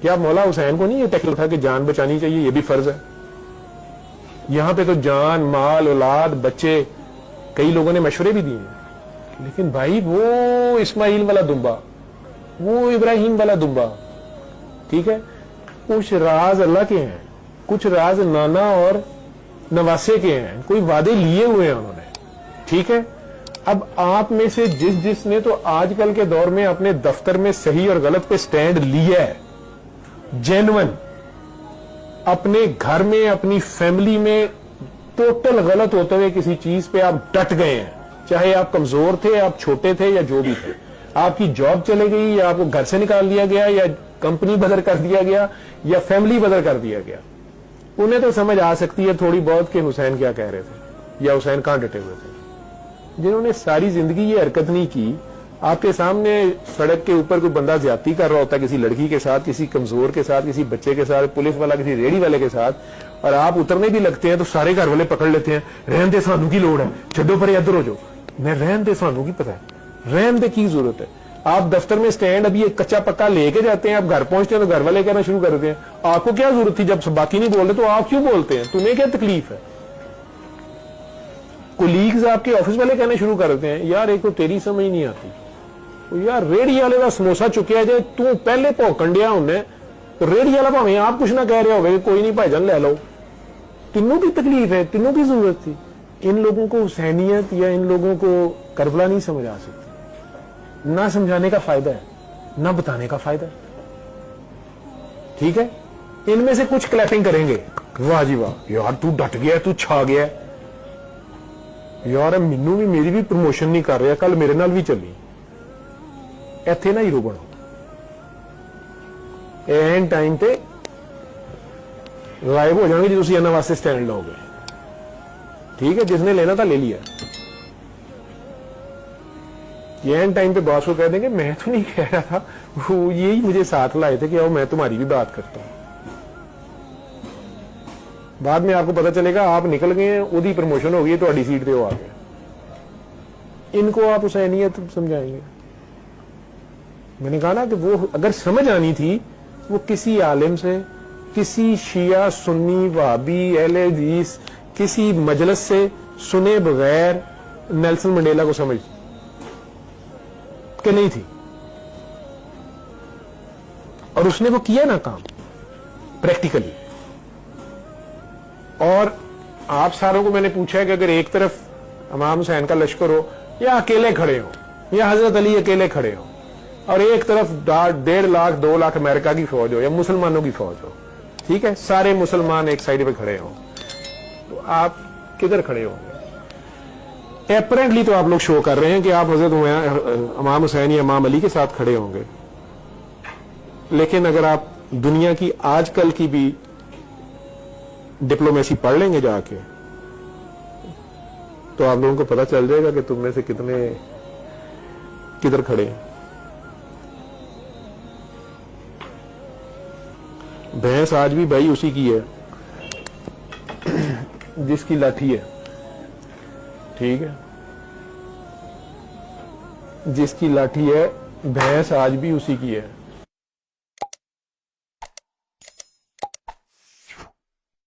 کیا مولا حسین کو نہیں یہ ٹیکل اٹھا کے جان بچانی چاہیے؟ یہ بھی فرض ہے. یہاں پہ تو جان، مال، اولاد، بچے، کئی لوگوں نے مشورے بھی دیے ہیں، لیکن بھائی وہ اسماعیل والا دمبا، وہ ابراہیم والا دمبا، ٹھیک ہے، کچھ راز اللہ کے ہیں، کچھ راز نانا اور نواسے کے ہیں، کوئی وعدے لیے ہوئے ہیں انہوں نے، ٹھیک ہے. اب آپ میں سے جس نے تو آج کل کے دور میں اپنے دفتر میں صحیح اور غلط پہ سٹینڈ لیا ہے، جینون، اپنے گھر میں اپنی فیملی میں ٹوٹل غلط ہوتے ہوئے کسی چیز پہ آپ ڈٹ گئے ہیں، چاہے آپ کمزور تھے، آپ چھوٹے تھے، یا جو بھی تھے، آپ کی جاب چلے گئی، یا آپ کو گھر سے نکال دیا گیا، یا کمپنی بدر کر دیا گیا، یا فیملی بدر کر دیا گیا، انہیں تو سمجھ آ سکتی ہے تھوڑی بہت کہ حسین کیا کہہ رہے تھے یا حسین کہاں ڈٹے ہوئے تھے. جنہوں نے ساری زندگی یہ حرکت نہیں کی، آپ کے سامنے سڑک کے اوپر کوئی بندہ زیادتی کر رہا ہوتا ہے کسی لڑکی کے ساتھ، کسی کمزور کے ساتھ، کسی بچے کے ساتھ، پولیس والا کسی ریڑھی والے کے ساتھ، اور آپ اترنے بھی لگتے ہیں تو سارے گھر والے پکڑ لیتے ہیں، رہن دے سانو کی لوڑ ہے، چھڈو پرے ادھر ہو جاؤ. میں رہن دے سانو کی پتہ ہے، رہن دے کی ضرورت ہے. آپ دفتر میں سٹینڈ ابھی ایک کچا پکا لے کے جاتے ہیں، آپ گھر پہنچتے ہیں تو گھر والے کہنا شروع کر دیتے ہیں آپ کو کیا ضرورت تھی، جب باقی نہیں بول رہے تو آپ کیوں بولتے ہیں، تمہیں کیا تکلیف ہے. کولیگز آپ کے آفس والے کہنے شروع کر دیتے ہیں یار ایک تو تیری سمجھ نہیں آتی، یار ریڑھی والے کا سموسا چکیا جائے تو پہلے پوکنڈیا انہیں، تو ریڑھی والا بھاویں آپ کچھ نہ کہہ رہے ہوگے کہ کوئی نہیں بھائی جان لے لو. تینوں کی تکلیف ہے، تینوں کی ضرورت تھی. ان لوگوں کو حسینیت یا ان لوگوں کو کربلا نہیں سمجھ آ سکتی. نہ سمجھانے کا فائدہ ہے، نہ بتانے کا فائدہ ہے، ٹھیک ہے. ان میں سے کچھ کلیپنگ کریں گے، واہ جی واہ یار تو ڈٹ گیا، تو چھا گیا یار، مینوں بھی میری بھی پروموشن نہیں کر رہا، کل میرے نال بھی چلی. ایتھے نہ ہیرو بنو، اینڈ ٹائم پہ غائب ہو جائیں گے جی تسی انہاں واسطے سٹینڈ لو گے، ٹھیک ہے. جس نے لینا تھا لے لیا. یہ اینڈ ٹائم پہ باس کو کہہ دیں گے میں تو نہیں کہہ رہا تھا، وہ یہی مجھے ساتھ لائے تھے کہ آؤ میں تمہاری بھی بات کرتا ہوں. بعد میں آپ کو پتا چلے گا آپ نکل گئے ہیں، وہی پروموشن ہو گئی تو اڈی سیٹ پہ وہ آ گئے. ان کو آپ حسینیت سمجھائیں گے. میں نے کہا نا کہ وہ اگر سمجھ آنی تھی وہ کسی عالم سے، کسی شیعہ سنی وہابی اہل حدیث کسی مجلس سے سنے بغیر نیلسن منڈیلا کو سمجھ کہ نہیں تھی، اور اس نے وہ کیا نا کام پریکٹیکلی. اور آپ ساروں کو میں نے پوچھا ہے کہ اگر ایک طرف امام حسین کا لشکر ہو، یا اکیلے کھڑے ہو، یا حضرت علی اکیلے کھڑے ہو، اور ایک طرف 1.5 لاکھ 2 لاکھ امریکہ کی فوج ہو یا مسلمانوں کی فوج ہو، ٹھیک ہے، سارے مسلمان ایک سائڈ پہ کھڑے ہوں، تو آپ کدھر کھڑے ہوں گے؟ اپیرنٹلی تو آپ لوگ شو کر رہے ہیں کہ آپ حضرت امام حسین یا امام علی کے ساتھ کھڑے ہوں گے، لیکن اگر آپ دنیا کی آج کل کی بھی ڈپلومیسی پڑھ لیں گے جا کے تو آپ لوگوں کو پتا چل جائے گا کہ تم میں سے کتنے کدھر کھڑے ہیں. بھینس آج بھی بھائی اسی کی ہے جس کی لاٹھی ہے، ٹھیک ہے، جس کی لاٹھی ہے بھینس آج بھی اسی کی ہے.